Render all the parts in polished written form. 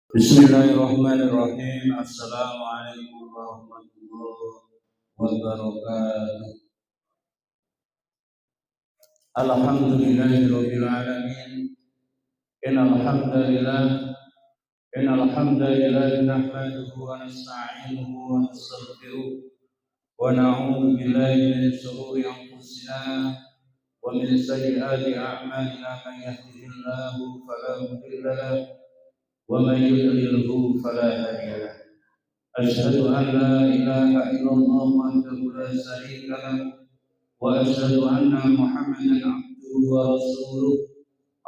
Bismillahirrahmanirrahim. Assalamualaikum warahmatullahi wabarakatuh. Alhamdulillahirabbil alamin. Innal hamdalillah nahmaduhu wa nasta'inuhu wa nastaghfiruh wa na'udzu billahi min shururi anfusina wa min sayyiati a'malina. Man yahdihillahu fala mudilla lahu wa man yudlilhu fala hadiya lahu. أشهد أن لا إله إلا الله وحده لا شريك له وأشهد أن محمدا عبده ورسوله.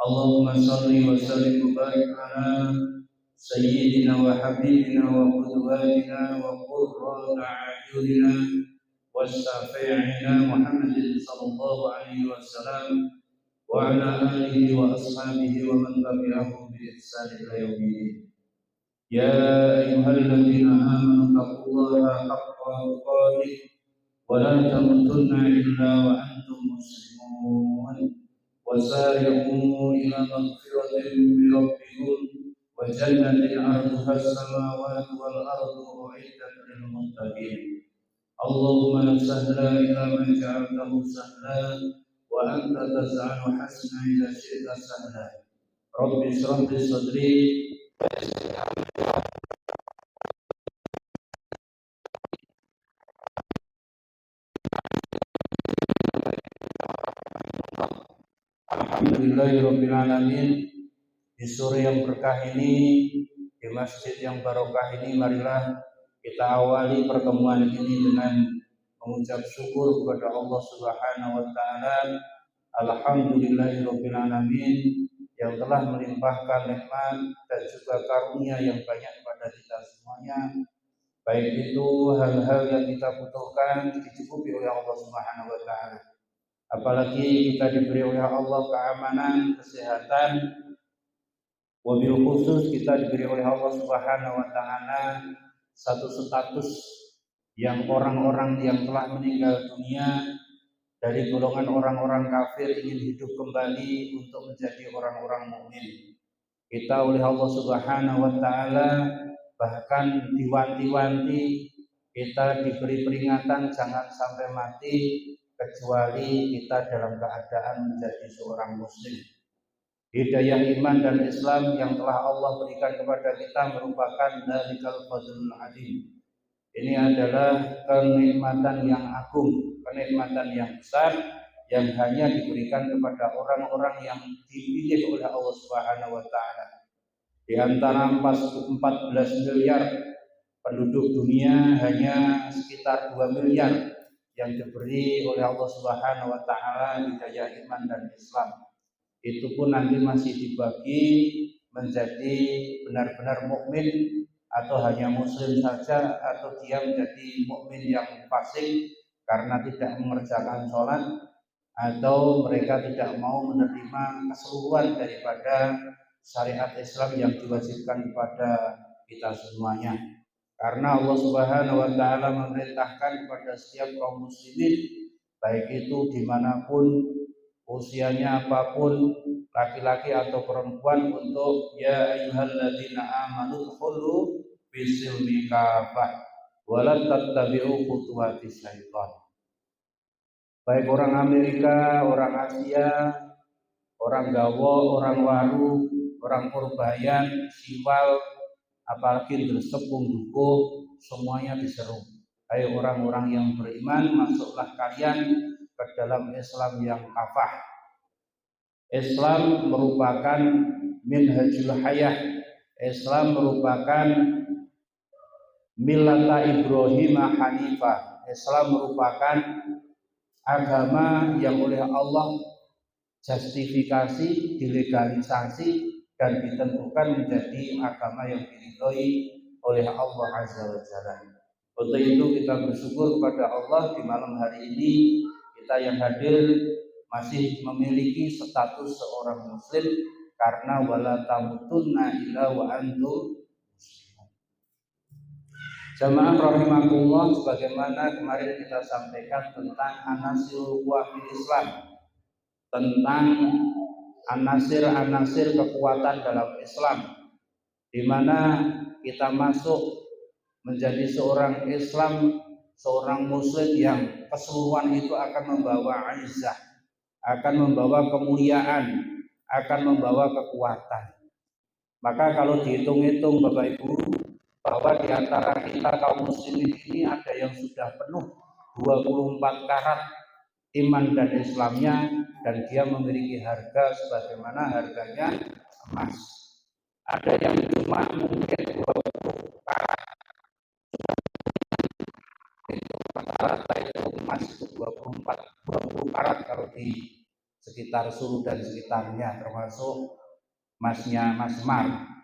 اللهم صل وسلم وبارك على سيدنا وحبيبنا وقدوتنا وقرة أعيننا وشفيعنا محمد صلى الله عليه وسلم وعلى آله وأصحابه ومن تبعهم بإحسان إلى يوم الدين. يا أيها الذين آمنوا اتقوا الله حق تقاته ولا تموتن إلا وأنتم مسلمون وسارعوا إلى مغفرة من ربكم وجنة عرضها السماوات والأرض أعدت للمتقين. اللهم لا سهل إلا ما جعلته سهلا وأنت تجعل حسنا إذا شئت سهلا. رب اشرح لي صدري. Alhamdulillahirabbil alamin. Di sore yang berkah ini, di masjid yang barokah ini, marilah kita awali pertemuan ini dengan mengucap syukur kepada Allah Subhanahu wa taala. Alhamdulillahirabbil alamin, yang telah melimpahkan nikmat dan juga karunia yang banyak kepada kita semuanya. Baik itu hal-hal yang kita butuhkan dicukupi oleh Allah Subhanahu wa taala. Apalagi kita diberi oleh Allah keamanan, kesehatan, wabil khusus kita diberi oleh Allah Subhanahu wa taala satu status yang orang-orang yang telah meninggal dunia dari golongan orang-orang kafir ingin hidup kembali untuk menjadi orang-orang mukmin. Kita oleh Allah Subhanahu wa taala bahkan diwanti-wanti, kita diberi peringatan jangan sampai mati kecuali kita dalam keadaan menjadi seorang muslim. Hidayah iman dan Islam yang telah Allah berikan kepada kita merupakan dzalikal fadlul adim. Ini adalah kenikmatan yang agung, kenikmatan yang besar yang hanya diberikan kepada orang-orang yang dipilih oleh Allah Subhanahu wa taala. Di antara 14 miliar penduduk dunia, hanya sekitar 2 miliar yang diberi oleh Allah Subhanahu wa taala hidayah iman dan Islam. Itu pun nanti masih dibagi menjadi benar-benar mukmin atau hanya muslim saja, atau dia menjadi mukmin yang fasik karena tidak mengerjakan sholat, atau mereka tidak mau menerima keseluruhan daripada syariat Islam yang diwajibkan kepada kita semuanya. Karena Allah Subhanahu wa taala memerintahkan kepada setiap kaum muslimin, baik itu dimanapun usianya apapun, laki-laki atau perempuan, untuk ya ayyuhalladzina amanu khulu bisilmi kafah wala tattabi'u khutuwatis syaitan. Baik orang Amerika, orang Asia, orang Gawo, orang Waru, orang Purbayan, Siwal, apalagi Gresepung, Dukuh, semuanya diseru. Hai orang-orang yang beriman, masuklah kalian ke dalam Islam yang kafah. Islam merupakan minhajul hayah. Islam merupakan millata Ibrahim hanifah. Islam merupakan agama yang oleh Allah justifikasi, dilegalisasi, dan ditentukan menjadi agama yang diridhoi oleh Allah Azza wa Jalla. Untuk itu kita bersyukur kepada Allah di malam hari ini kita yang hadir masih memiliki status seorang muslim, karena wala tamutunna illa wa antum muslimun. Jamaah rahimakumullah, sebagaimana kemarin kita sampaikan tentang anasirul quwwatil Islam, tentang anasir-anasir kekuatan dalam Islam. di mana kita masuk menjadi seorang Islam, seorang Muslim yang keseluruhan itu akan membawa izzah, akan membawa kemuliaan, akan membawa kekuatan. Maka kalau dihitung-hitung Bapak Ibu, bahwa di antara kita kaum muslimin ini ada yang sudah penuh 24 karat iman dan Islamnya, dan dia memiliki harga sebagaimana harganya emas. Ada yang cuma mungkin 20 karat, rata-rata itu emas itu 20 karat kalau di sekitar Sulu dan sekitarnya, termasuk emasnya Mas Mar.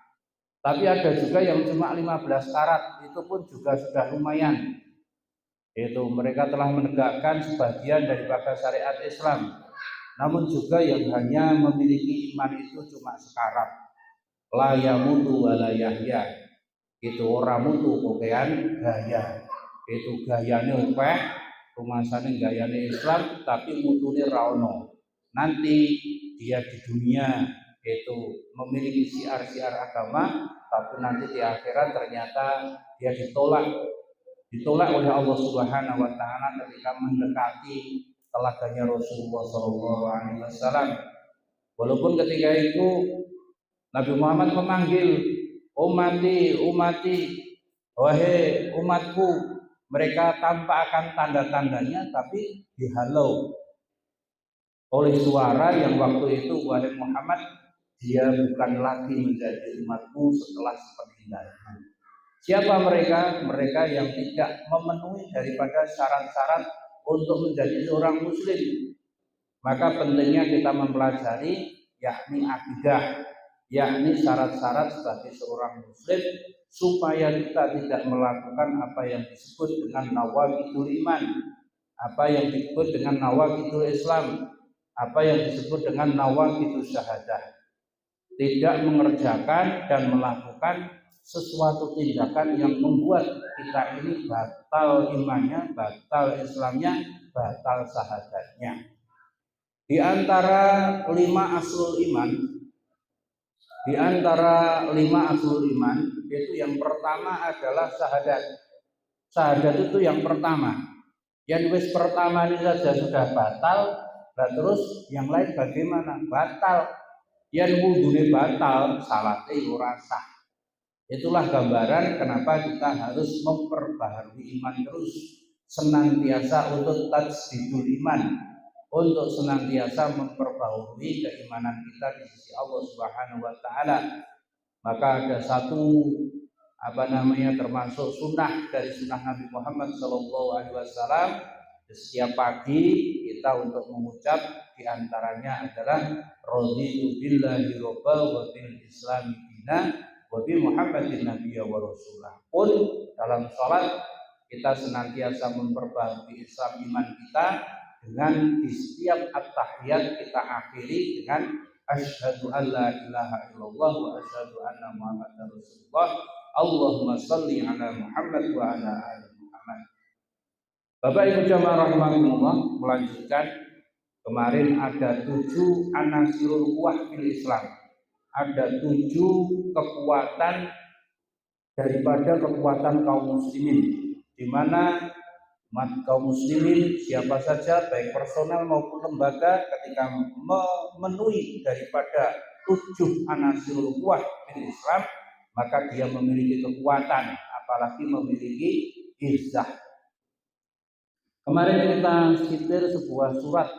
Tapi ada juga yang cuma 15 karat, itu pun juga sudah lumayan. Itu mereka telah menegakkan sebagian daripada syariat Islam. Namun juga yang hanya memiliki iman itu cuma sekarat. La yamutu wa la yahya. Itu ora mutu kokean gaya. Itu gayane opeh, rumasane gayane Islam tapi mutune ra ono. Nanti dia di dunia itu memiliki siar-siar agama, tapi nanti di akhirat ternyata dia ditolak oleh Allah Subhanahu wa taala ketika mendekati telaganya Rasulullah sallallahu alaihi wasallam. Walaupun ketika itu Nabi Muhammad memanggil, umati, umati, wahai umatku, mereka tanpa akan tanda-tandanya tapi dihalau oleh suara yang waktu itu, wahai Muhammad, dia bukan lagi menjadi umatmu setelah sepeninggalmu. Siapa mereka? Mereka yang tidak memenuhi daripada syarat-syarat untuk menjadi seorang muslim. Maka pentingnya kita mempelajari yakni akidah, yakni syarat-syarat sebagai seorang muslim, supaya kita tidak melakukan apa yang disebut dengan nawaqidul iman, apa yang disebut dengan nawaqidul Islam, apa yang disebut dengan nawaqidul syahadah. Tidak mengerjakan dan melakukan sesuatu tindakan yang membuat kita ini batal imannya, batal Islamnya, batal syahadatnya. Di antara 5 aslul iman, itu yang pertama adalah syahadat. Syahadat itu yang pertama. Yang wis pertama ini saja sudah batal, nah terus yang lain bagaimana? Batal. Yang wudune batal, salate ora sah. Itulah gambaran kenapa kita harus memperbaharui iman terus, senantiasa untuk tajdidul iman, untuk senantiasa memperbaharui keimanan kita di sisi Allah Subhanahu wa taala. Maka ada satu termasuk sunnah dari sunnah Nabi Muhammad SAW. Setiap pagi kita untuk mengucap diantaranya adalah raditu billahi robba wa bil islami dina wa bi Muhammadin nabiyya wa rasulah. Pun dalam sholat kita senantiasa memperbaharui Islam iman kita dengan di setiap at-tahiyat kita akhiri dengan asyhadu an la ilaha illallah wa asyhadu anna muhammadar rasulullah. Allahumma shalli ala Muhammad wa ala ali Muhammad. Bapak Ibu jamaah rahimakumullah, melanjutkan kemarin ada 7 anasirul quwwah fil Islam. Ada 7 kekuatan daripada kekuatan kaum muslimin, di mana umat kaum muslimin siapa saja baik personal maupun lembaga ketika memenuhi daripada 7 anasirul quwwah fil Islam, maka dia memiliki kekuatan, apalagi memiliki izzah. Kemarin kita citir sebuah surat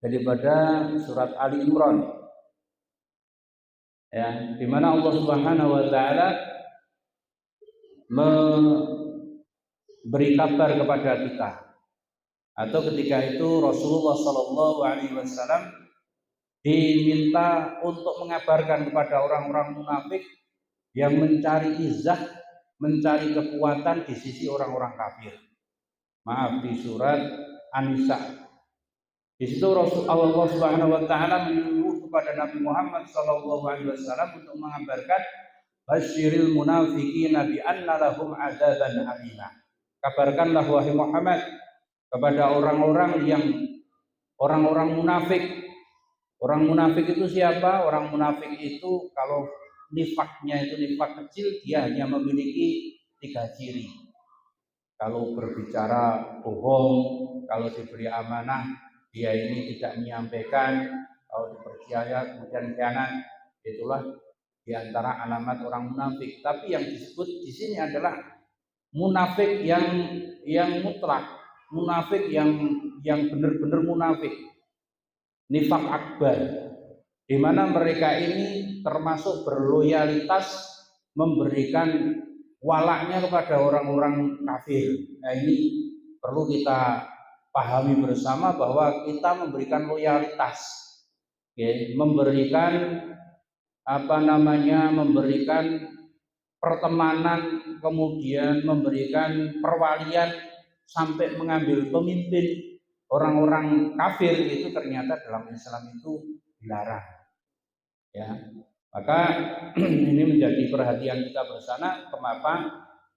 daripada surat Ali Imran, ya, di mana Allah Subhanahu wa taala memberi kabar kepada kita, atau ketika itu Rasulullah Shallallahu Alaihi Wasallam diminta untuk mengabarkan kepada orang-orang munafik yang mencari izzah, mencari kekuatan di sisi orang-orang kafir. Maaf, di surat An-Nisa. Di situ Rasulullah Subhanahu wa taala menyuruh kepada Nabi Muhammad sallallahu alaihi wasallam untuk mengabarkan basyiril munafiqina bi anna lahum adzaban alima. Kabarkanlah wahai Muhammad kepada orang-orang munafik. Orang munafik itu siapa? Orang munafik itu kalau nifaknya itu nifak kecil, dia hanya memiliki 3 ciri. Kalau berbicara bohong, kalau diberi amanah dia ini tidak menyampaikan, kalau dipercaya kemudian khianat. Itulah diantara alamat orang munafik. Tapi yang disebut di sini adalah munafik yang mutlak, munafik yang benar-benar munafik, nifak akbar, di mana mereka ini termasuk berloyalitas memberikan walaknya kepada orang-orang kafir. Nah, ini perlu kita pahami bersama bahwa kita memberikan loyalitas, memberikan memberikan pertemanan, kemudian memberikan perwalian sampai mengambil pemimpin orang-orang kafir, itu ternyata dalam Islam itu dilarang. Ya, maka ini menjadi perhatian kita bersama. Kenapa?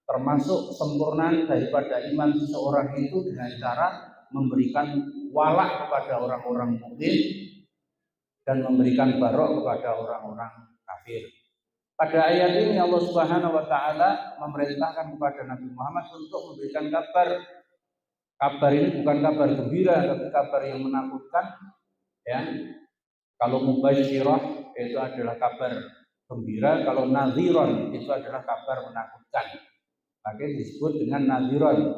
Termasuk sempurnaan daripada iman seseorang itu dengan cara memberikan walak kepada orang-orang mukmin dan memberikan barok kepada orang-orang kafir. Pada ayat ini Allah Subhanahu wa taala memerintahkan kepada Nabi Muhammad untuk memberikan kabar. Kabar ini bukan kabar gembira, tapi kabar yang menakutkan, ya. Kalau mubasyirah itu adalah kabar gembira, kalau nadhiron itu adalah kabar menakutkan. Maka disebut dengan nadhiron,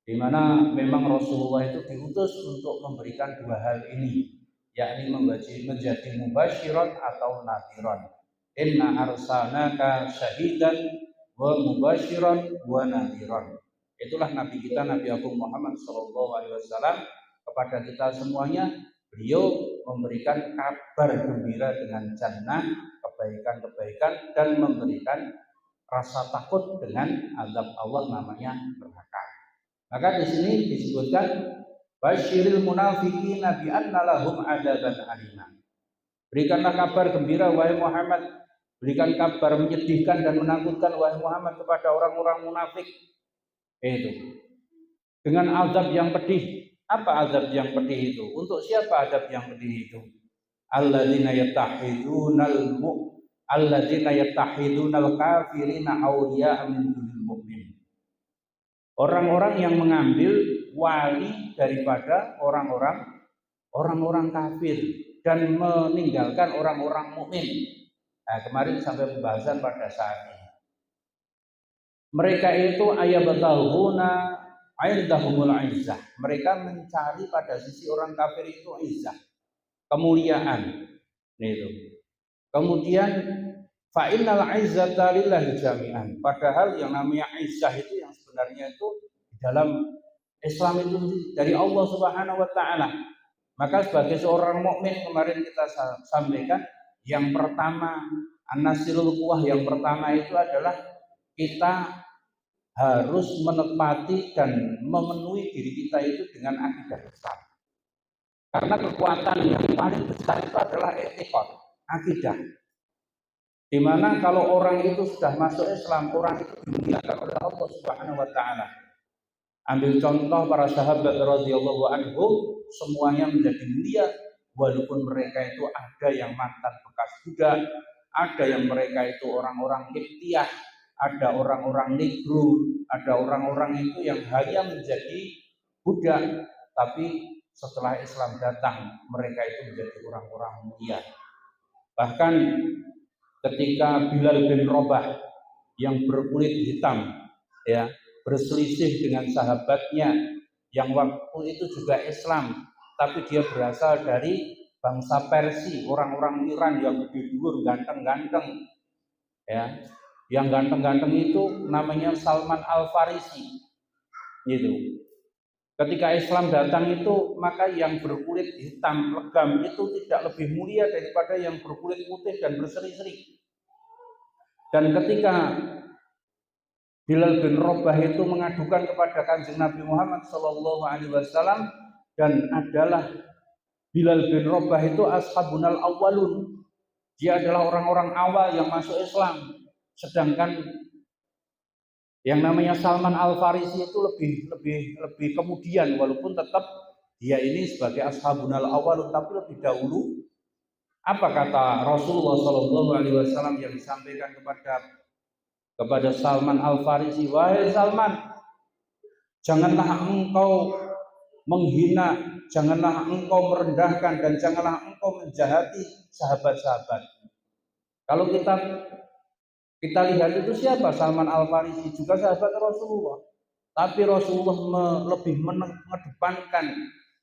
di mana memang Rasulullah itu diutus untuk memberikan 2 hal ini, yakni menjadi mubasyiron atau nadhiron. Inna arsalnaka syahidan wa mubasyiran wa nadhiran. Itulah Nabi kita, Nabi Agung Muhammad SAW kepada kita semuanya. Beliau memberikan kabar gembira dengan jannah, kebaikan-kebaikan, dan memberikan rasa takut dengan azab Allah, namanya neraka. Maka di sini disebutkan basyiril munafiqina bi anna lahum adzaban alimah. Berikanlah kabar gembira wahai Muhammad, berikan kabar menyedihkan dan menakutkan wahai Muhammad kepada orang-orang munafik. Itu dengan azab yang pedih. Apa azab yang pedih itu? Untuk siapa azab yang pedih itu? Alladzina yattahidunal kafirina awliya min dunil mu'min. Orang-orang yang mengambil wali daripada orang-orang kafir dan meninggalkan orang-orang mukmin. Nah, kemarin sampai pembahasan pada saat ini. Mereka itu ayabtahuna indahumul izzah. Mereka mencari pada sisi orang kafir itu izzah, kemuliaan. Itu. Kemudian fa innal izzata lillahi jami'an. Padahal yang namanya izzah itu yang sebenarnya itu di dalam Islam itu dari Allah Subhanahu wa taala. Maka sebagai seorang mukmin, kemarin kita sampaikan yang pertama, an-nasirul quwwah, yang pertama itu adalah kita harus menepati dan memenuhi diri kita itu dengan akidah Islam. Karena kekuatan yang paling besar itu adalah etikot, akidah. Di mana kalau orang itu sudah masuk Islam, orang itu dimuliakan oleh Allah Subhanahu wa taala. Ambil contoh para sahabat radhiyallahu anhum, semuanya menjadi mulia walaupun mereka itu ada yang mantan bekas budak, ada yang mereka itu orang-orang Qibtiyah, ada orang-orang negro, ada orang-orang itu yang hanya menjadi budak, tapi setelah Islam datang mereka itu menjadi orang-orang mulia. Bahkan ketika Bilal bin Rabah yang berkulit hitam, ya, berselisih dengan sahabatnya yang waktu itu juga Islam, tapi dia berasal dari bangsa Persia, orang-orang Iran yang gede dhuwur, ganteng-ganteng, ya. Yang ganteng-ganteng itu namanya Salman Al-Farisi. Gitu. Ketika Islam datang itu, maka yang berkulit hitam legam itu tidak lebih mulia daripada yang berkulit putih dan berseri-seri. Dan ketika Bilal bin Rabah itu mengadukan kepada Kanjeng Nabi Muhammad SAW, dan adalah Bilal bin Rabah itu ashabunal awwalun, dia adalah orang-orang awal yang masuk Islam. Sedangkan yang namanya Salman Al-Farisi itu lebih kemudian, walaupun tetap dia ini sebagai ashabunal awwalun, tapi lebih dahulu Apa kata Rasulullah Shallallahu Alaihi Wasallam yang disampaikan kepada Salman Al Farisi? Wahai Salman, janganlah engkau menghina, janganlah engkau merendahkan, dan janganlah engkau menjahati sahabat-sahabat. Kalau kita lihat itu siapa? Salman Al Farisi juga sahabat Rasulullah. Tapi Rasulullah lebih mengedepankan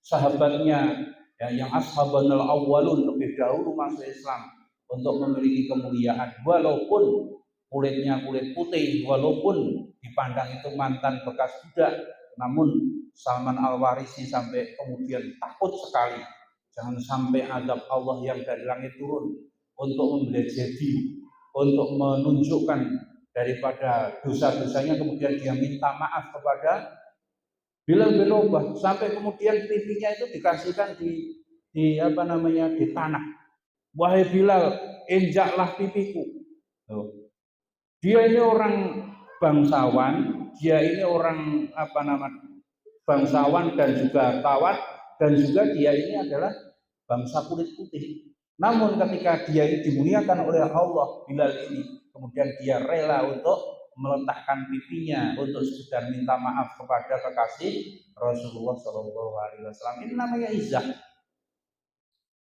sahabatnya ya, yang ashabul awwalun, lebih dahulu masuk Islam untuk memiliki kemuliaan, walaupun kulitnya kulit putih, walaupun dipandang itu mantan bekas budak, namun Salman Al Farisi sampai kemudian takut sekali jangan sampai azab Allah yang dari langit turun untuk membelajari, untuk menunjukkan daripada dosa-dosanya, kemudian dia minta maaf kepada Bilal bin Rabah, sampai kemudian pipinya itu dikasihkan di tanah. Wahai Bilal, injaklah pipiku. Dia ini orang bangsawan, dia ini orang bangsawan dan juga tawat, dan juga dia ini adalah bangsa kulit putih. Namun ketika dia ini dimuliakan oleh Allah, Bilal ini kemudian dia rela untuk meletakkan pipinya untuk sekedar minta maaf kepada kekasih Rasulullah Shallallahu Alaihi Wasallam. Ini namanya izzah.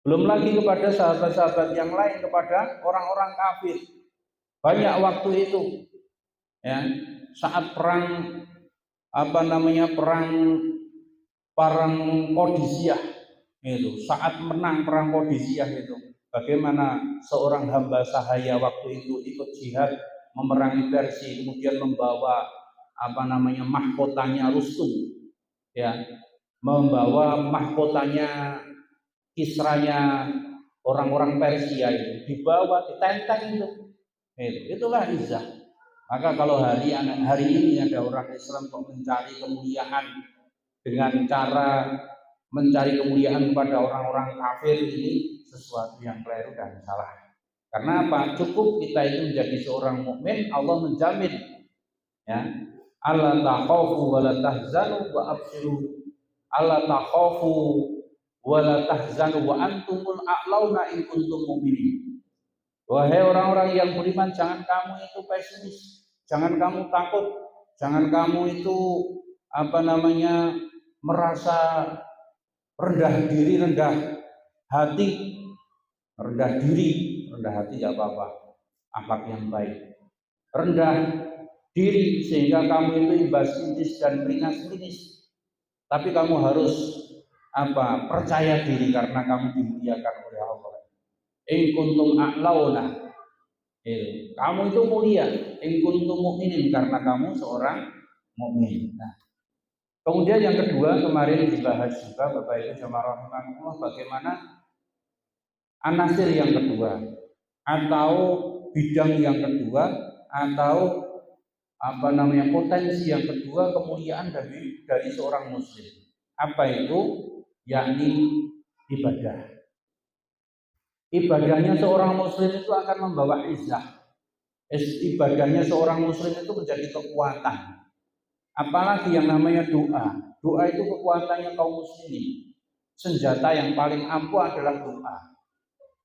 Belum lagi kepada sahabat-sahabat yang lain, kepada orang-orang kafir. Banyak waktu itu, ya, saat perang perang Qadisiyah itu, saat menang perang Qadisiyah itu, bagaimana seorang hamba sahaya waktu itu ikut jihad memerangi Persia, kemudian membawa mahkotanya Rustum, ya, membawa mahkotanya Kisranya orang-orang Persia itu, dibawa ditenteng itu. Itulah izzah. Maka kalau hari ini ada orang Islam kok mencari kemuliaan dengan cara mencari kemuliaan kepada orang-orang kafir, ini sesuatu yang keliru dan salah. Karena apa? Cukup kita itu menjadi seorang mukmin, Allah menjamin, ya, alla takhafu wa la tahzanu wa abshiru, alla takhafu wa la tahzanu wa antumul a'launa in kuntum mu'minin. Wahai orang-orang yang beriman, jangan kamu itu pesimis, jangan kamu takut, jangan kamu itu merasa rendah diri, rendah hati nggak apa-apa, akhlak yang baik. Rendah diri sehingga kamu itu imbas-imbas dan beringas-beringas, tapi kamu harus percaya diri karena kamu dimuliakan oleh Allah. In kuntum a'launa, kamu itu mulia. In kuntum mu'minin, karena kamu seorang mukmin. Nah, kemudian yang kedua, kemarin dibahas juga Bapak Ibu jamaah rahimakumullah, bagaimana anasir yang kedua atau bidang yang kedua atau potensi yang kedua kemuliaan dari seorang muslim. Apa itu? Yakni ibadah. Ibadahnya seorang muslim itu akan membawa izzah. Ibadahnya seorang muslim itu menjadi kekuatan. Apalagi yang namanya doa. Doa itu kekuatannya kaum muslimin. Senjata yang paling ampuh adalah doa.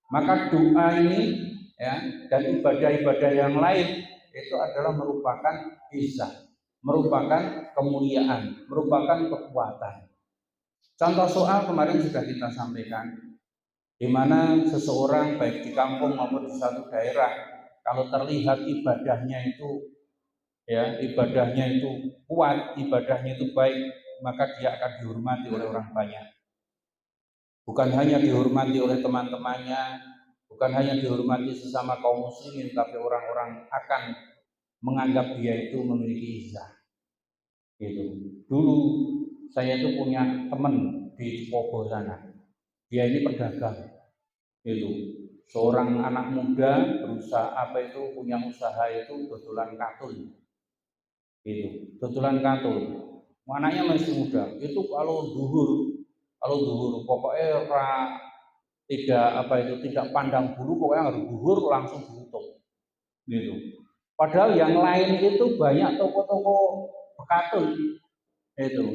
Maka doa ini, ya, dan ibadah-ibadah yang lain itu adalah merupakan izzah, merupakan kemuliaan, merupakan kekuatan. Contoh soal kemarin sudah kita sampaikan, di mana seseorang baik di kampung maupun di satu daerah, kalau terlihat ibadahnya itu kuat, ibadahnya itu baik, maka dia akan dihormati oleh orang banyak. Bukan hanya dihormati oleh teman-temannya, bukan hanya dihormati sesama kaum muslimin, tapi orang-orang akan menganggap dia itu memiliki izzah. Gitu. Dulu saya itu punya teman di Cipogo sana. Dia ini pedagang, itu seorang anak muda berusaha punya usaha itu dodolan katul, anaknya masih muda. Itu kalau duhur pokoknya tidak pandang bulu, pokoknya harus duhur langsung ditutup, gitu. Padahal yang lain itu banyak toko-toko katul,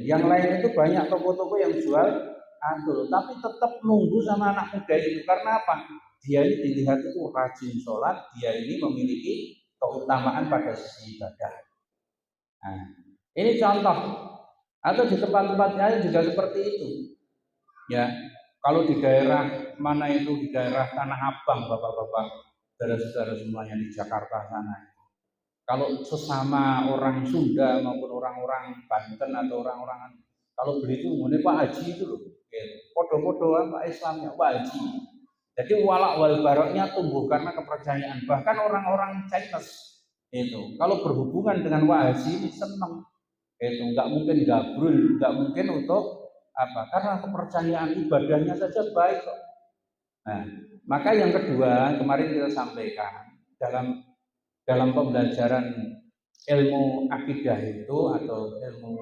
yang lain itu banyak toko-toko yang jual katul, tapi tetap nunggu sama anak muda itu. Karena apa? dia ini dilihat itu rajin sholat, dia ini memiliki keutamaan pada sisi ibadah. Nah, ini contoh. Atau di tempat-tempat lain juga seperti itu. Ya, kalau di daerah mana itu, di daerah Tanah Abang, bapak-bapak, saudara-saudara semuanya di Jakarta sana. Kalau sesama orang Sunda maupun orang-orang Banten atau orang-orang, kalau beli itu ini Pak Haji itu loh, podo-podoan Pak Islamnya Pak Haji. Jadi walak wal baroknya tumbuh karena kepercayaan. Bahkan orang-orang Chinese itu kalau berhubungan dengan Pak Haji ini senang. Itu nggak mungkin gabrul, nggak mungkin untuk apa? Karena kepercayaan ibadahnya saja baik kok. Nah, maka yang kedua kemarin kita sampaikan dalam pembelajaran ilmu akidah itu atau ilmu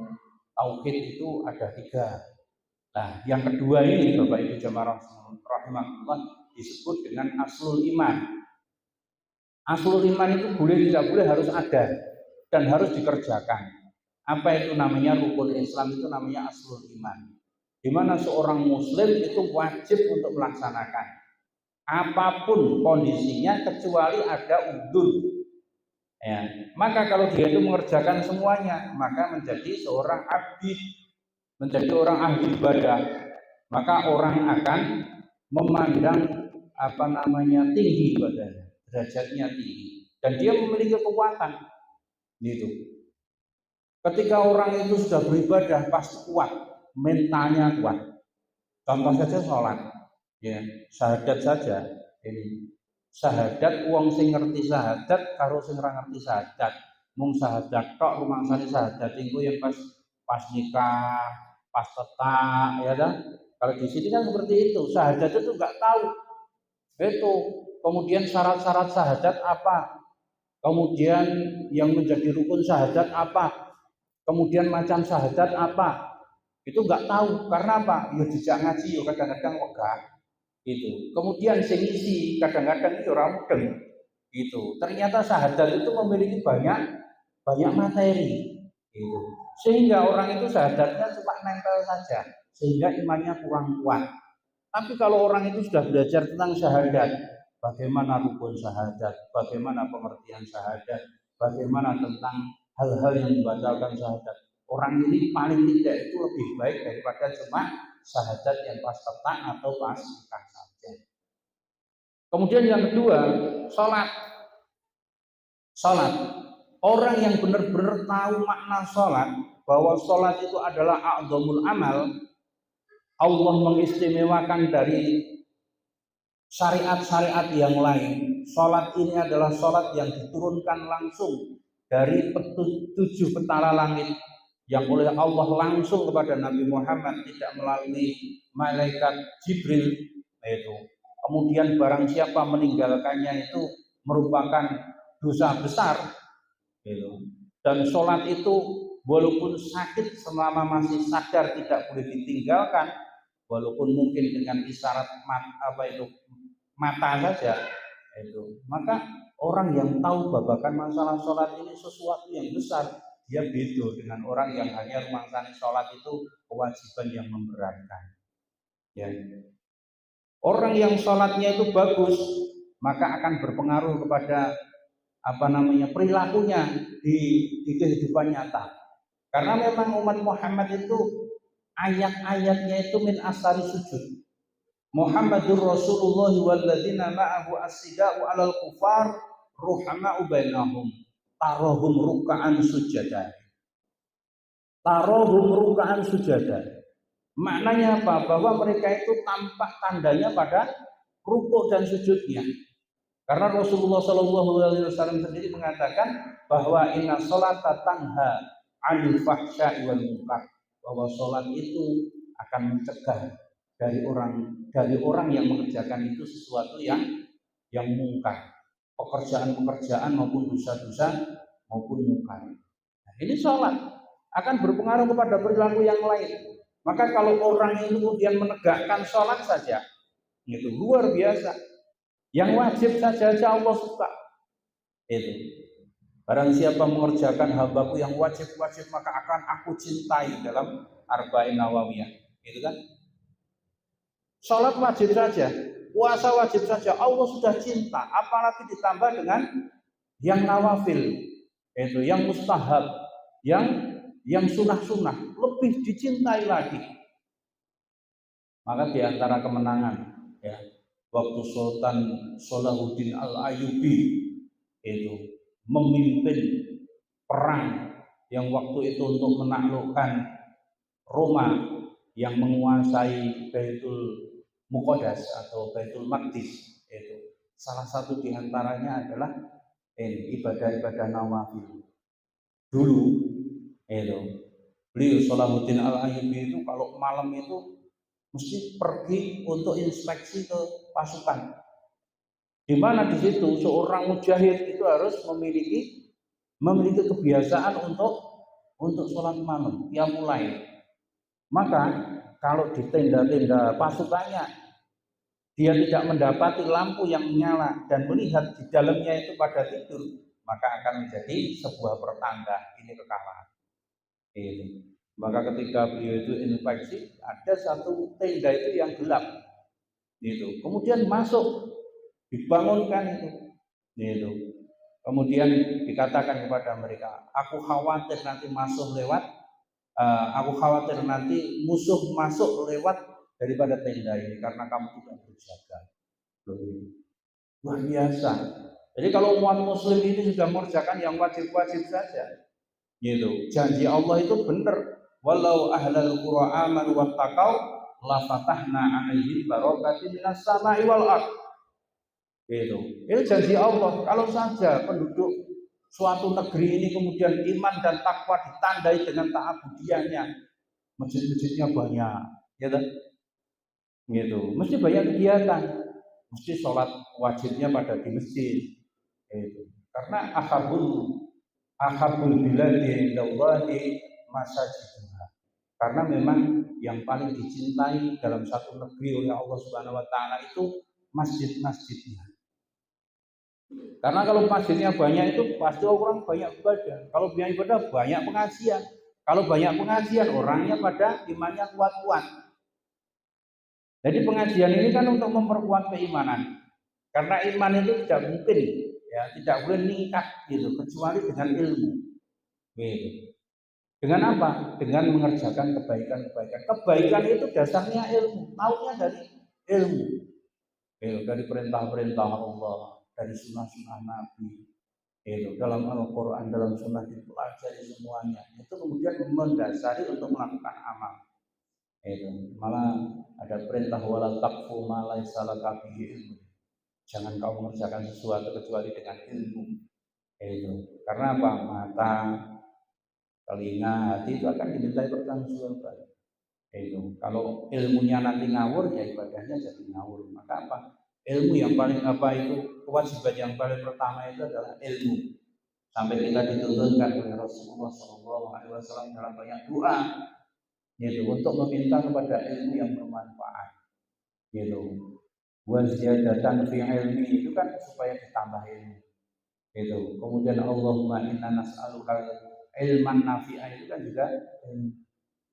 tauhid itu ada 3. Nah, yang kedua ini Bapak Ibu jamaah rahimahullah disebut dengan aslul iman. Aslul iman itu boleh tidak boleh harus ada dan harus dikerjakan. Apa itu namanya rukun Islam, itu namanya aslul iman. Di mana seorang muslim itu wajib untuk melaksanakan apapun kondisinya kecuali ada udzur. Ya, maka kalau dia itu mengerjakan semuanya, maka menjadi seorang abdi, menjadi orang ahli ibadah. Maka orang akan memandang tinggi ibadahnya, derajatnya tinggi, dan dia memiliki kekuatan. Gitu. Ketika orang itu sudah beribadah pasti kuat, mentalnya kuat. Contoh saja sholat, ya, syahadat saja. Ini syahadat, uang sing ngerti syahadat, karo sing ora ngerti syahadat. Mung syahadat tok rumangsane syahadat itu yang pas nikah, pas tetak, ya kan? Kalau di sini kan seperti itu, syahadat itu nggak tahu. Itu kemudian syarat-syarat syahadat apa? Kemudian yang menjadi rukun syahadat apa? Kemudian macam syahadat apa? Itu nggak tahu. Karena apa? Ya dijak ngaji, ya kadang-kadang wegah. Gitu. Kemudian sing isi kadang-kadang itu orang mudeng. Gitu. Ternyata syahadat itu memiliki banyak materi. Gitu. Sehingga orang itu syahadatnya cuma nempel saja, sehingga imannya kurang kuat. Tapi kalau orang itu sudah belajar tentang syahadat, bagaimana rukun syahadat, bagaimana pengertian syahadat, bagaimana tentang hal-hal yang membatalkan syahadat, orang ini paling tidak itu lebih baik daripada cuma syahadat yang pas tetak atau pas nikah saja. Kemudian yang kedua, sholat. Orang yang benar-benar tahu makna sholat, bahwa sholat itu adalah a'dzamul amal, Allah mengistimewakan dari syariat-syariat yang lain. Sholat ini adalah sholat yang diturunkan langsung dari 7 petala langit yang oleh Allah langsung kepada Nabi Muhammad, tidak melalui malaikat Jibril. Itu. Kemudian barang siapa meninggalkannya itu merupakan dosa besar. Itu. Dan sholat itu walaupun sakit selama masih sadar tidak boleh ditinggalkan, walaupun mungkin dengan isyarat mata saja. Itu. Maka orang yang tahu babakan masalah sholat ini sesuatu yang besar, dia beda dengan orang yang hanya rumangsane sholat itu kewajiban yang memberatkan. Ya. Orang yang sholatnya itu bagus, maka akan berpengaruh kepada perilakunya di kehidupan nyata. Karena memang umat Muhammad itu ayat-ayatnya itu min asari sujud. Muhammadur Rasulullah walladzina ma'ahu as-sida'u 'alal kufar ruhama'u bainahum tarahum ruk'an sujada. Tarahum ruk'an sujada. Maknanya apa? Bahwa mereka itu tampak tandanya pada rukuk dan sujudnya. Karena Rasulullah SAW sendiri mengatakan bahwa inna sholata tanha 'anil fahsya'i wal munkar. Bahwa sholat itu akan mencegah dari orang yang mengerjakan itu sesuatu yang mungkar, pekerjaan maupun dosa-dosa maupun mungkar. Nah, ini sholat akan berpengaruh kepada perilaku yang lain. Maka kalau orang itu kemudian menegakkan sholat saja, itu luar biasa. Yang wajib saja Allah suka. Itu. Barang siapa mengerjakan hambaku yang wajib-wajib maka akan aku cintai dalam Arba'in Nawawiyah. Itu kan? Sholat wajib saja. Puasa wajib saja Allah sudah cinta, apalagi ditambah dengan yang nawafil, yaitu yang mustahab, yang sunah-sunah lebih dicintai lagi. Maka di antara kemenangan ya, waktu Sultan Salahuddin Al-Ayyubi itu memimpin perang yang waktu itu untuk menaklukkan Roma yang menguasai Baitul Muqaddas atau Baitul Maqdis, itu salah satu di antaranya adalah ibadah-ibadah nawafil. Dulu itu beliau Salahuddin Al-Ayyubi itu kalau malam itu mesti pergi untuk inspeksi ke pasukan. Di mana di situ seorang mujahid itu harus memiliki kebiasaan untuk sholat malam, ya mulai. Maka kalau di tenda-tenda pasukannya dia tidak mendapati lampu yang menyala dan melihat di dalamnya itu pada tidur, maka akan menjadi sebuah pertanda ini kekalahan. Maka ketika beliau itu inspeksi, ada satu tenda itu yang gelap, kemudian masuk, dibangunkan itu, kemudian dikatakan kepada mereka, aku khawatir nanti musuh masuk lewat daripada tenda ini karena kamu tidak berjaga. Luar biasa. Jadi kalau umat muslim ini sudah mengerjakan yang wajib-wajib saja, janji Allah itu benar. Walau ahlal qura amanu wattaqau la fatahna 'alaihim barakatin minas sama'i wal ardh. Itu janji Allah. Kalau saja penduduk suatu negeri ini kemudian iman dan takwa ditandai dengan ta'abudiannya, masjid-masjidnya banyak, ya kan? Mesti banyak kegiatan, mesti sholat wajibnya pada di masjid. Karena ahabul biladi indallahi masajidnya. Karena memang yang paling dicintai dalam satu negeri oleh Allah Subhanahu wa taala itu masjid-masjidnya. Karena kalau masjidnya banyak itu pasti orang banyak ibadah. Kalau banyak ibadah banyak pengajian. Kalau banyak pengajian orangnya pada imannya kuat-kuat. Jadi pengajian ini kan untuk memperkuat keimanan. Karena iman itu tidak mungkin tidak boleh meningkat kecuali dengan ilmu. Dengan apa? Dengan mengerjakan kebaikan-kebaikan. Kebaikan itu dasarnya ilmu, taunya dari ilmu. Dari perintah-perintah Allah, dari sunnah-sunnah Nabi. Dalam Al-Quran, dalam sunnah dipelajari semuanya. Itu kemudian mendasari untuk melakukan amal. Malah ada perintah wala taqfu ma laisa laka bihi ilmu. Jangan kau mengerjakan sesuatu kecuali dengan ilmu. Karena apa? Mata, telinga, hati itu akan dimintai pertanggungjawaban. Kalau ilmunya nanti ngawur, ya ibadahnya jadi ngawur. Maka apa? Ilmu yang paling kewajiban yang paling pertama itu adalah ilmu. Sampai kita dituntunkan oleh Rasulullah SAW dalam banyak doa, untuk meminta kepada ilmu yang bermanfaat. Waziyadatan fi ilmi itu kan supaya ditambah ilmu. Kemudian Allahumma inna nas'aluka ilman nafi'ah itu kan juga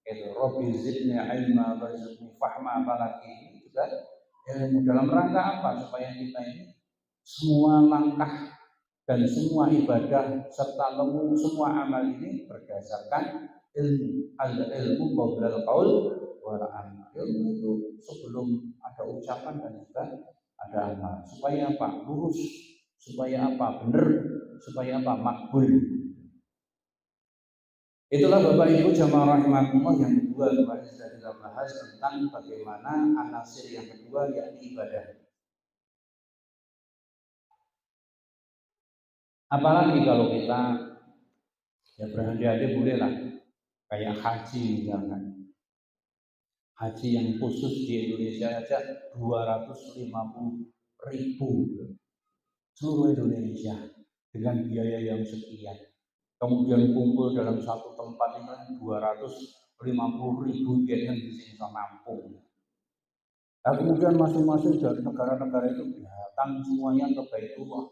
Rabbi zidni ilma warzuqni fahma, apalagi ini juga ilmu. Dalam rangka apa? Supaya kita ini semua langkah dan semua ibadah serta semua amal ini berdasarkan ilmu. Al-ilmu qablal qaul wal amal. Ilmu itu sebelum ada ucapan dan juga ada amal. Supaya apa? Lurus. Supaya apa? Benar. Supaya apa? Makbul. Itulah Bapak Ibu jamaah rahimakumullah yang kedua kemarin sudah kita bahas tentang bagaimana anasir yang kedua yakni ibadah. Apalagi kalau kita berhati-hati bolehlah kayak haji misalkan. Haji yang khusus di Indonesia saja 250.000 seluruh Indonesia dengan biaya yang sekian. Kemudian kumpul dalam satu tempat ini 250.000 yang bisa nampung. Nah, kemudian masing-masing dari negara-negara itu datang semuanya ke Baitullah.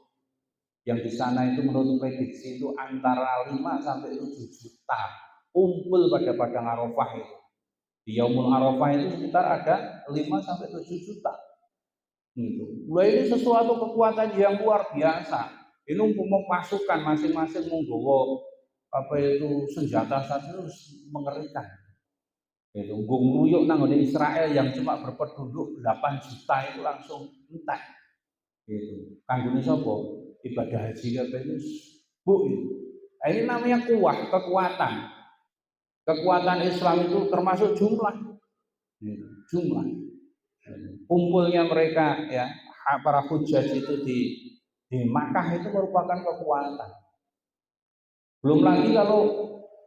Yang di sana itu menurut prediksi itu antara 5 sampai 7 juta kumpul pada padang Arafah itu. Di Yaumul Arafah itu sekitar ada 5 sampai 7 juta. Gitu. Nah, ini sesuatu kekuatan yang luar biasa. Ini umpama pasukan masing-masing menggawa apa itu senjata saja mengerikan. Itu ngruyuk nang Israel yang cuma berpenduduk 8 juta itu langsung entek. Gitu. Kanggone sapa? Ibadah haji kabeh itu bu itu. Nah, ini namanya kekuatan. Kekuatan Islam itu termasuk jumlah. Gitu. Jumlah. Kumpulnya mereka ya para hujjaj itu di Makkah itu merupakan kekuatan. Belum lagi kalau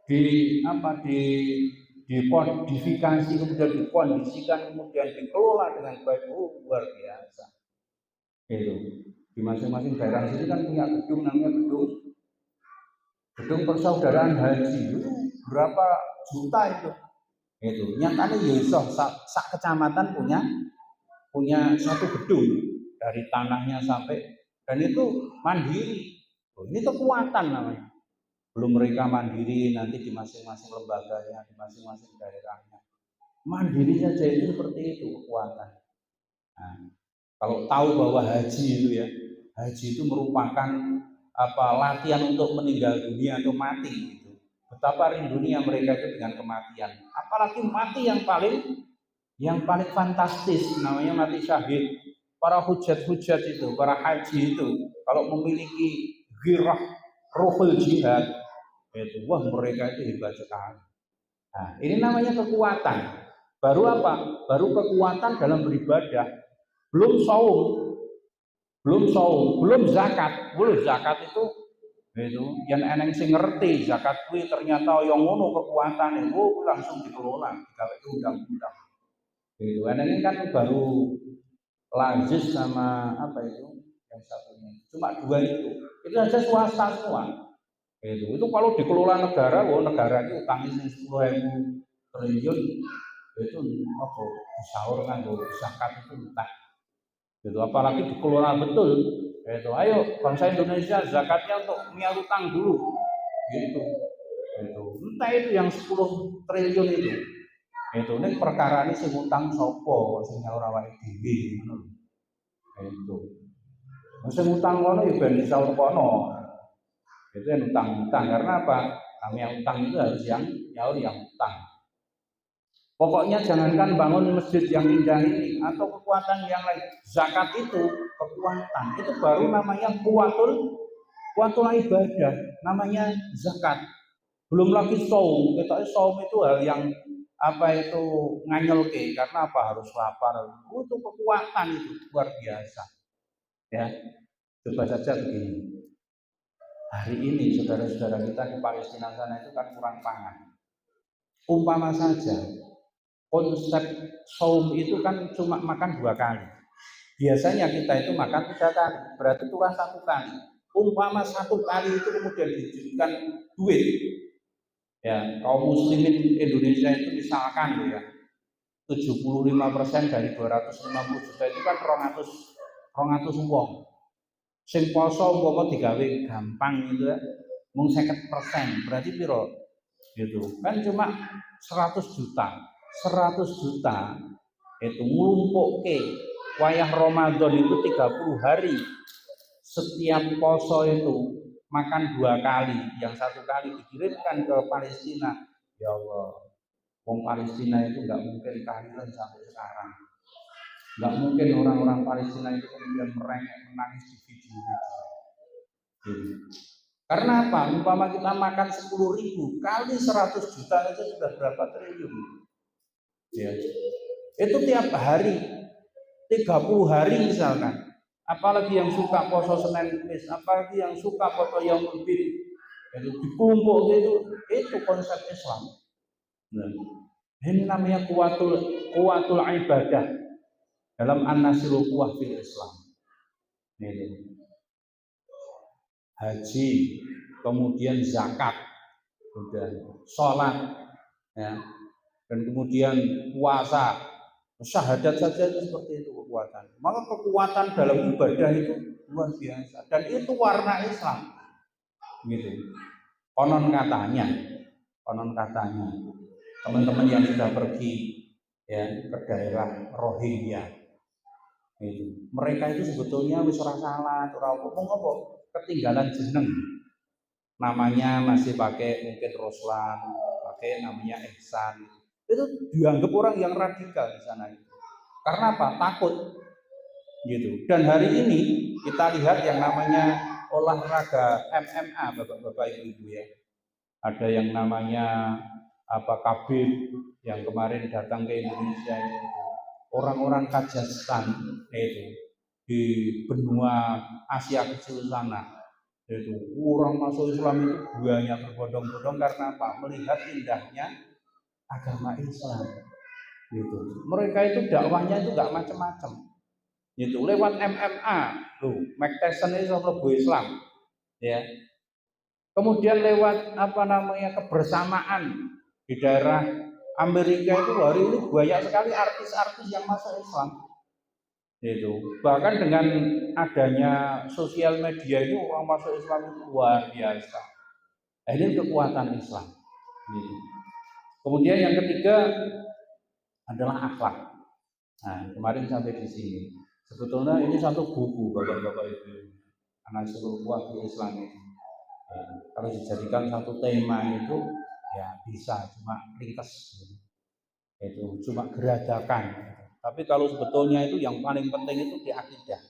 di apa dimodifikasi kemudian dikondisikan kemudian dikelola dengan baik, luar biasa. Itu di masing-masing daerah sini kan punya gedung namanya gedung persaudaraan haji itu berapa juta itu. Itu nyatanya ya sak kecamatan punya satu gedung dari tanahnya sampai, dan itu mandiri. Ini kekuatan namanya. Belum mereka mandiri nanti di masing-masing lembaganya, di masing-masing daerahnya. Mandiri saja itu seperti itu kekuatan. Nah, kalau tahu bahwa haji itu ya, haji itu merupakan latihan untuk meninggal dunia atau mati gitu. Betapa rindunya mereka itu dengan kematian. Apalagi mati yang paling fantastis namanya mati syahid. Para hujat-hujat itu, para haji itu kalau memiliki ghirah ruhul jihad itu, wah mereka itu hebat sekali. Nah, ini namanya kekuatan. Baru apa? Baru kekuatan dalam beribadah. Belum saum, belum zakat. Belum zakat itu yang eneng sing ngerti zakat kuwi ternyata yang ngono kekuatan itu langsung dikelola digawe undang-undang. Itu eneng kan baru Lanjut sama apa itu yang satunya, cuma dua itu aja swasta semua. Itu kalau dikelola negara, negara itu utangnya 10.000 triliun itu apa disaur nganggo zakat itu entah. Gitu apalagi dikelola betul. Itu ayo bangsa Indonesia zakatnya untuk niat utang dulu. Gitu. Itu entah itu yang 10 triliun itu. Itu ini perkara ini sing utang sopo sing nyaur awake dhewe ngono. Itu. Sing utang kono ya ben disaur kono. Itu yang utang-utang karena apa? Namanya utang itu harus yang nyaur yang utang. Pokoknya jangankan bangun masjid yang indah ini atau kekuatan yang lain, zakat itu kekuatan. Itu baru namanya kuatul ibadah, namanya zakat. Belum lagi saum. Kita saum itu hal yang apa itu nganyelke karena apa harus lapar. Itu kekuatan itu luar biasa. Ya, coba saja begini. Hari ini saudara-saudara kita di Palestina sana itu kan kurang pangan. Umpama saja konsep saum itu kan cuma makan 2 kali. Biasanya kita itu makan 3 kali, berarti kurang 1 kali. Umpama 1 kali itu kemudian dijadikan duit. Ya, kaum muslimin Indonesia itu misalkan ya, 75% dari 250 juta itu kan 200 wong. Sing poso umpama digawe gampang gitu ya, mung 50%, berarti piro? Gitu. Kan cuma 100 juta. 100 juta itu nglumpukke wayah Ramadan itu 30 hari. Setiap poso itu makan 2 kali, yang 1 kali dikirimkan ke Palestina. Ya Allah, wong Palestina itu nggak mungkin kehadiran sampai sekarang. Nggak mungkin orang-orang Palestina itu kemudian merengek menangis di video-video. Karena apa? Umpama kita makan 10.000 kali 100 juta itu sudah berapa triliun? Ya. Itu tiap hari 30 hari misalkan. Apalagi yang suka poso Senin Kamis, apalagi yang suka foto yang lebih itu dikumpul itu konsep Islam. Nah, ini namanya kuatul ibadah dalam an-nasrul quwwah fil Islam. Ini haji, kemudian zakat, kemudian sholat, ya, dan kemudian puasa, syahadat saja itu seperti itu kekuatan. Maka kekuatan dalam ibadah itu luar biasa dan itu warna Islam. Gitu. Konon katanya teman-teman yang sudah pergi ya ke daerah Rohingya Itu. Mereka itu sebetulnya wis ora salah, ora apa, ketinggalan jeneng. Namanya masih pakai mungkin Roslan, pakai namanya Ihsan. Itu dianggap orang yang radikal di sana itu. Karena apa? Takut gitu. Dan hari ini kita lihat yang namanya olahraga MMA, Bapak-bapak Ibu ya. Ada yang namanya Khabib yang kemarin datang ke Indonesia itu. Orang-orang Kazakhstan itu di benua Asia kecil sana itu orang masuk Islam itu banyak berbondong-bondong karena apa? Melihat indahnya agama Islam gitu. Mereka itu dakwahnya itu nggak macam-macam gitu, lewat MMA tuh Mike Tyson itu sama Islam ya. Kemudian lewat kebersamaan di daerah Amerika itu hari ini banyak sekali artis-artis yang masuk Islam itu. Bahkan dengan adanya sosial media itu orang masuk Islam itu luar biasa. Nah, ini kekuatan Islam gitu. Kemudian yang ketiga adalah akhlak. Nah, kemarin sampai di sini. Sebetulnya ini satu buku Bapak-bapak Ibu, anak seluruh waktu Islam ini. Kalau dijadikan satu tema itu ya bisa, cuma ringkas gitu. Itu cuma geradakan. Tapi kalau sebetulnya itu yang paling penting itu di akidah.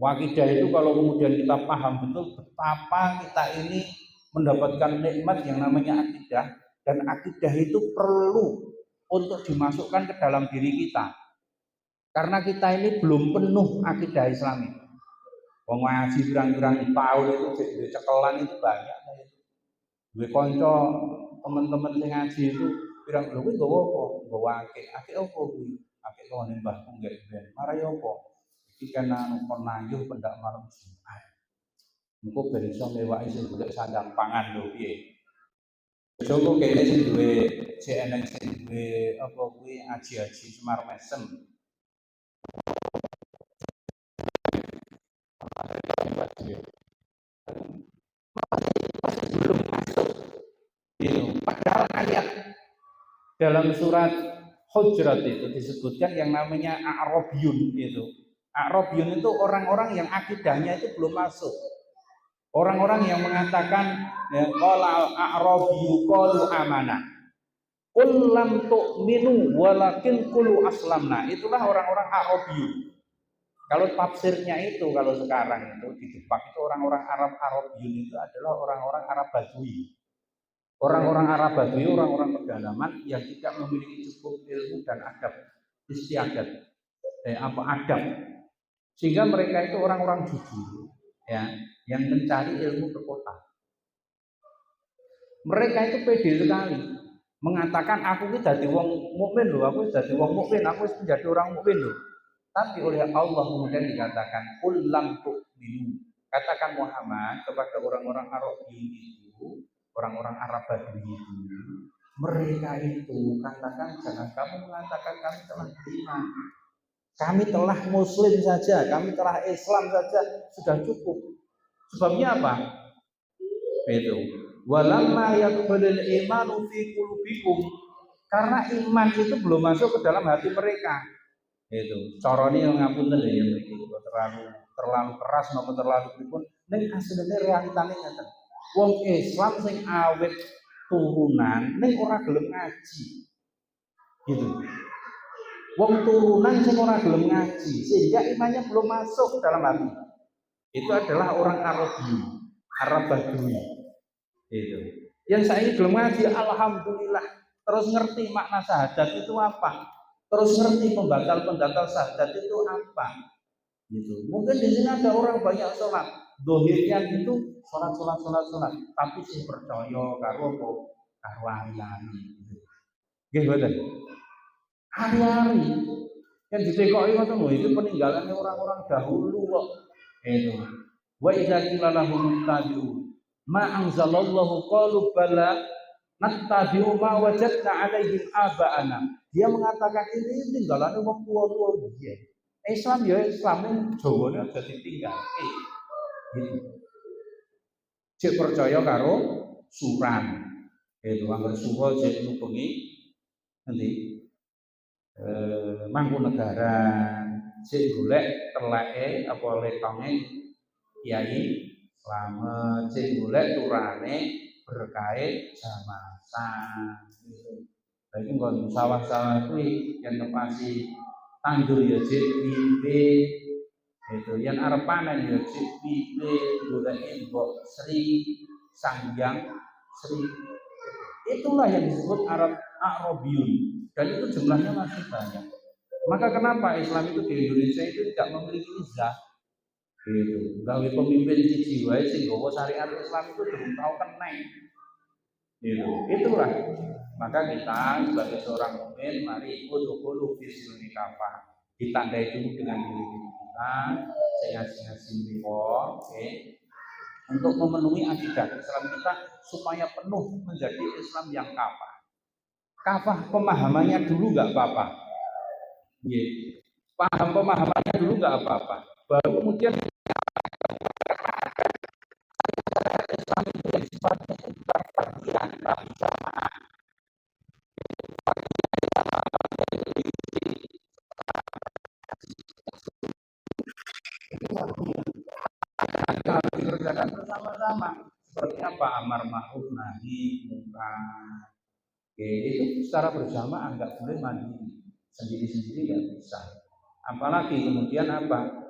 Akidah itu kalau kemudian kita paham betul betapa kita ini mendapatkan nikmat yang namanya akidah, dan akidah itu perlu untuk dimasukkan ke dalam diri kita. Karena kita ini belum penuh akidah Islami. Wong ngaji pirang-pirang tahun itu jadi cekelan itu banyak. Gue konco teman-teman yang ngaji itu pirang lho kuwi nggawa apa? Nggawa akeh apa kuwi? Akeh kawane mbahku nggak ben. Marai apa? Iki kan kon nayuh pendak malam Jumat. Engko ben iso mewaki sing golek sandang pangan lho piye. Coba kene sing duwe CNN sing duwe apa kuwi aji-aji Semar Mesem. Belum masuk itu. Padahal ayat dalam surat Hujurat itu disebutkan yang namanya A'rabiyun itu. A'rabiyun itu orang-orang yang akidahnya itu belum masuk. Orang-orang yang mengatakan ya qala a'rabiyyu qalu amanah. Qul lam tu'minu walakin qulu aslamna. Itulah orang-orang A'rabiyun. Kalau tafsirnya itu kalau sekarang itu di Jepang itu orang-orang Arabiyun itu adalah orang-orang Arab Badui. Orang-orang Arab Badui, orang-orang pedalaman yang tidak memiliki cukup ilmu dan adab istiadat, adab, sehingga mereka itu orang-orang jujur, ya, yang mencari ilmu ke kota. Mereka itu pede sekali, mengatakan aku ini jadi wong mukmin loh, aku jadi wong mukmin, aku menjadi orang mukmin loh. Tapi oleh Allah kemudian dikatakan qul lam tu'minu. Katakan Muhammad kepada orang-orang Arab itu, orang-orang Arab Badui itu, mereka itu katakan jangan kamu mengatakan kami telah beriman, kami telah muslim saja, kami telah Islam saja sudah cukup. Sebabnya apa? Itu walamma yaqbalul imanu fi qulubikum, karena iman itu belum masuk ke dalam hati mereka. Itu carane yang ngapunten ya mriki terlalu keras napa terlalu pripun ning asline realitane ngeten. Wong Islam sing awet turunan ning ora gelem ngaji. Gitu. Wong turunan sing ora gelem ngaji sehingga imannya belum masuk dalam hati. Itu adalah orang Arab Badui. Itu. Yang saya gelem ngaji alhamdulillah, terus ngerti makna syahadat itu apa? Terus ngerti pembatal syahadat itu apa? Gitu. Mungkin di sini ada orang banyak sholat, dohirnya itu sholat, tapi sih percaya karo apa? Karo hari-hari. Gimana? Hari-hari yang ditekoki ngoten itu peninggalannya orang-orang dahulu kok. Itu. Wa idza qila lahum tabi'u ma anzalallahu qalu bala nattabi'u ma wajadna 'alaihi aba'ana. Dia mengatakan ini tinggalan wong tua-tua dia. Islam ya Islam Jawane aja ditinggal. Gitu. Cek percaya karo suran. Itu anggar suwa cek nubengi nanti Mangkunegaran, sik golek teleke apa letonge kiai slamet, sik golek turane berkahe jamasan gitu. Lagi nggon sawah-sawah kuwi yen nepasi tandur ya jek pipe gitu. Yen arep panen ya jek pipe goleke mbok Sri Sanghyang Sri. Itulah yang disebut Arab Arabiyun dan itu jumlahnya masih banyak. Maka kenapa Islam itu di Indonesia itu tidak memiliki izah? Gitu. Gawe pemimpin siji wae sing nggawa syariat Islam itu belum tahu keneng. Gitu. Itulah. Maka kita sebagai seorang mukmin mari udkhulu fi silmi kafah. Ditandai dulu dengan diri kita, sing mripo, untuk memenuhi akidah Islam kita supaya penuh menjadi Islam yang kafah. Kafah pemahamannya dulu nggak apa-apa. Paham pemahamannya dulu nggak apa-apa. Baru kemudian Islam itu yang sifatnya perhatian, jamaah. Harus dikerjakan bersama-sama. Seperti apa amar ma'ruf nahi munkar. Itu secara berjamaah, nggak boleh mandiri sendiri-sendiri, nggak bisa. Apalagi kemudian apa?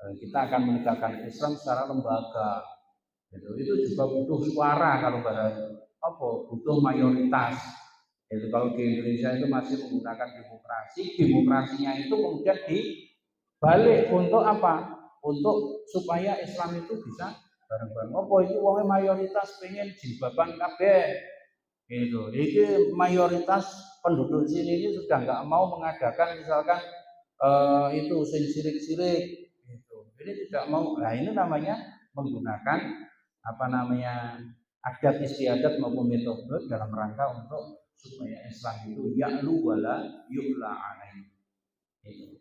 Kita akan menegakkan Islam secara lembaga. Itu juga butuh suara kalau butuh mayoritas. Kalau di Indonesia itu masih menggunakan demokrasi, demokrasinya itu kemudian dibalik untuk apa? Untuk supaya Islam itu bisa bareng-bareng. Itu wong mayoritas pengen jilbaban kabeh. Jadi mayoritas penduduk sini ini sudah nggak mau mengadakan misalkan itu sirik-sirik. Jadi tidak mau. Nah ini namanya menggunakan adat istiadat maupun metode dalam rangka untuk supaya Islam itu ya'lu wala yu'la alaihi.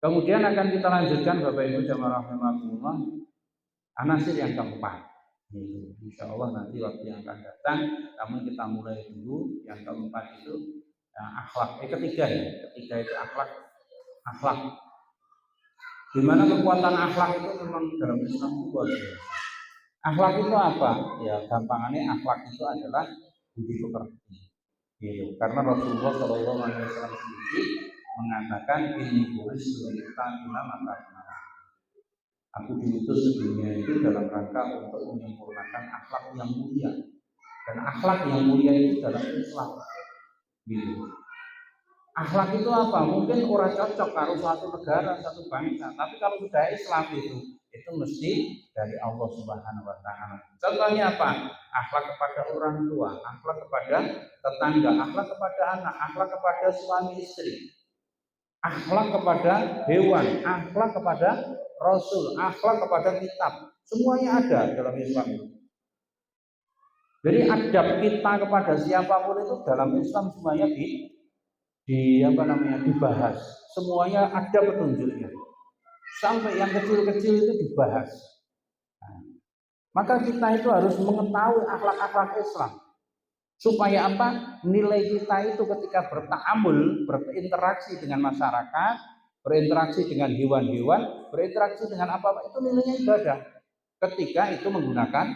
Kemudian akan kita lanjutkan Bapak Ibu jamaah rahimakumullah anasir yang keempat. Insya Allah nanti waktu yang akan datang, namun kita mulai dulu yang keempat itu akhlak. Ketiga itu akhlak. Di mana kekuatan akhlak itu memang dalam Islam itu luar biasa. Akhlak itu apa? Ya gampangannya akhlak itu adalah budi pekerti. Karena Rasulullah SAW sendiri mengatakan ini boleh kita maka aku diutus ke dunia itu dalam rangka untuk menyempurnakan akhlak yang mulia. Dan akhlak yang mulia itu dalam Islam. Akhlak itu apa? Mungkin orang cocok kalau suatu negara, satu bangsa, tapi kalau sudah Islam itu mesti dari Allah Subhanahu wa taala. Contohnya apa? Akhlak kepada orang tua, akhlak kepada tetangga, akhlak kepada anak, akhlak kepada suami istri, akhlak kepada hewan, akhlak kepada rasul, akhlak kepada kitab. Semuanya ada dalam Islam itu. Jadi adab kita kepada siapapun itu dalam Islam semuanya dibahas. Semuanya ada petunjuknya. Sampai yang kecil-kecil itu dibahas. Maka kita itu harus mengetahui akhlak-akhlak Islam. Supaya apa? Nilai kita itu ketika bertaamul, berinteraksi dengan masyarakat, berinteraksi dengan hewan-hewan, berinteraksi dengan apa-apa, itu nilainya ibadah. Ketika itu menggunakan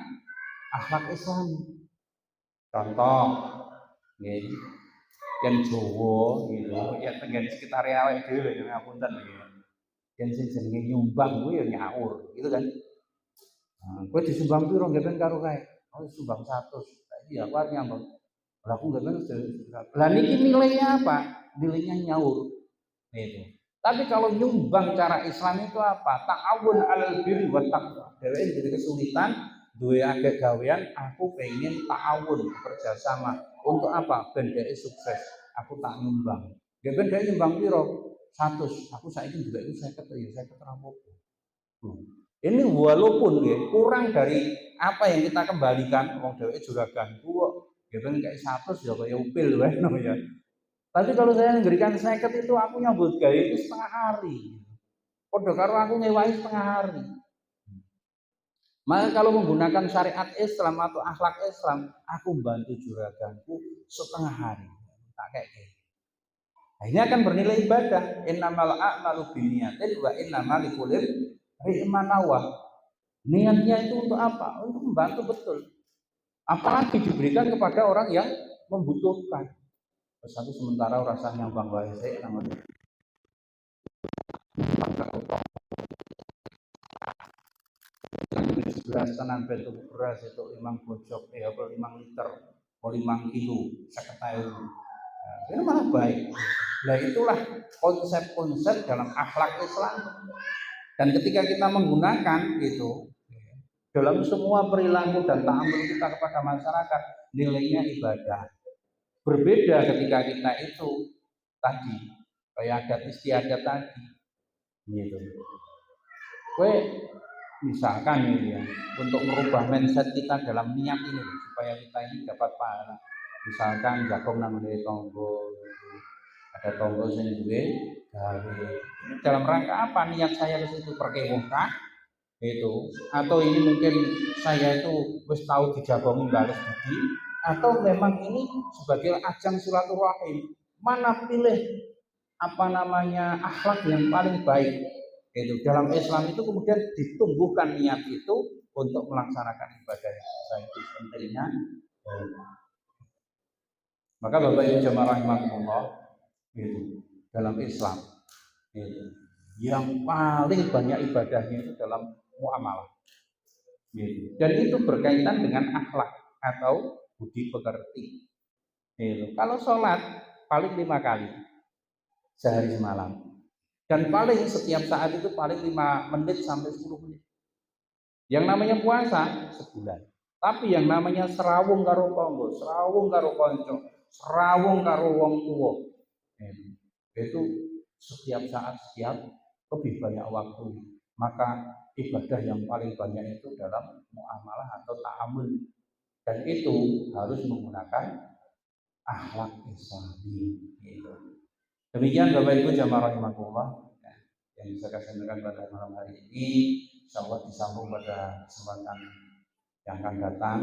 akhlak Islam. Contoh, yang Jawa ya tengen sekitar awake dhewe ya ngapunten nggih. Yen sing jenenge nyumbang kuwi ya nyaur, gitu kan. Kowe disumbang piro nggen karo kae? Oh, sumbang 100. Saiki ya aku arep nyambung. Lah aku nggen lah niki nilainya apa? Nilainya nyaur. Itu. Tapi kalau nyumbang cara Islam itu apa? Ta'awun 'alal birri wat taqwa. Dheweke jadi kesulitan, duwe akeh gawean, aku pengen ta'awun bekerjasama. Untuk apa? Ben dhek sukses. Aku tak nyumbang. Nggih ben dhek nyumbang piro? 100. Aku saiki juga itu 50 ya 50 rapopo. Ini walaupun ya, kurang dari apa yang kita kembalikan, wong dheweke juragan kok nggih ben kayak 100 ya kaya upil wae ya. Tapi kalau saya memberikan 50 itu aku nyambut gawe itu setengah hari. Padha karo aku ngewahi setengah hari. Maka kalau menggunakan syariat Islam atau akhlak Islam, aku bantu juraganku setengah hari. Tak kayak gitu. Ini akan bernilai ibadah. Innamal a'malu binniyatin wa innamal likulli imrin ma nawa. Niatnya itu untuk apa? Untuk membantu betul. Apalagi diberikan kepada orang yang membutuhkan. Satu sementara rasanya bang saya namanya beras tenan bentuk beras itu 5 bojok ya 5 liter 5 kilo seketahui. Ini malah baik. Nah itulah konsep-konsep dalam akhlak Islam. Dan ketika kita menggunakan itu dalam semua perilaku dan ta'amul kita kepada masyarakat, nilainya ibadah. Berbeda ketika kita itu tadi kayak adat istiadat tadi, gitu. Misalkan ini ya, untuk merubah mindset kita dalam niat ini supaya kita ini dapat pahala. Misalkan jagung namanya tonggo, ada tonggo sing duwe gawe. Dalam rangka apa niat saya ke situ perkewuh itu atau ini mungkin saya itu wis tahu dijagongi balas budi atau memang ini sebagai ajang silaturahim mana pilih apa namanya akhlak yang paling baik itu dalam Islam itu kemudian ditumbuhkan niat itu untuk melaksanakan ibadah itu pentingnya maka Bapak Ibu jamaah rahimakumullah itu dalam Islam itu yang paling banyak ibadahnya itu dalam muamalah gitu. Dan itu berkaitan dengan akhlak atau budi pekerti gitu. Kalau sholat paling 5 kali sehari semalam dan paling setiap saat itu paling 5 menit sampai 10 menit. Yang namanya puasa sebulan, tapi yang namanya serawung karo tonggo, serawung karo konco, serawung karo wong tua itu setiap saat setiap lebih banyak waktu. Maka ibadah yang paling banyak itu dalam muamalah atau ta'amul dan itu harus menggunakan akhlak Islami gitu. Demikian Bapak Ibu jamaah rahimakumullah yang bisa saya sampaikan pada malam hari ini, insyaallah disambung pada kesempatan yang akan datang,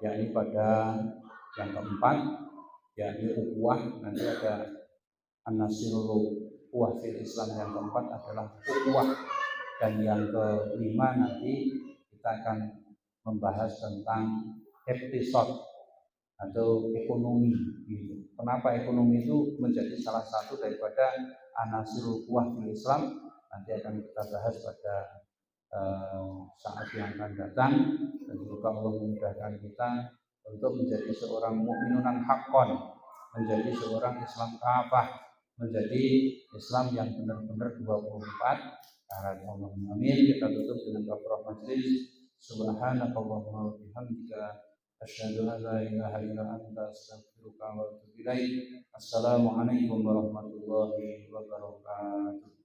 yakni pada yang keempat, yakni ukhuwah. Nanti ada an-nasirul ukhuwah fil Islam yang keempat adalah ukhuwah, dan yang kelima nanti kita akan membahas tentang episode atau ekonomi gitu. Kenapa ekonomi itu menjadi salah satu daripada anasirul ukhuwah fil Islam, nanti akan kita bahas pada saat yang akan datang, dan semoga Allah memudahkan kita untuk menjadi seorang mukminunan haqqon, menjadi seorang Islam kafah, menjadi Islam yang benar-benar 24 karat. Allahumma amin. Kita tutup dengan kafaraah majlis. Subhanakallahumma wa bihamdika asyhadu an la ilaha illa anta astaghfiruka wa atubu ilaik. Assalamualaikum warahmatullahi wabarakatuh.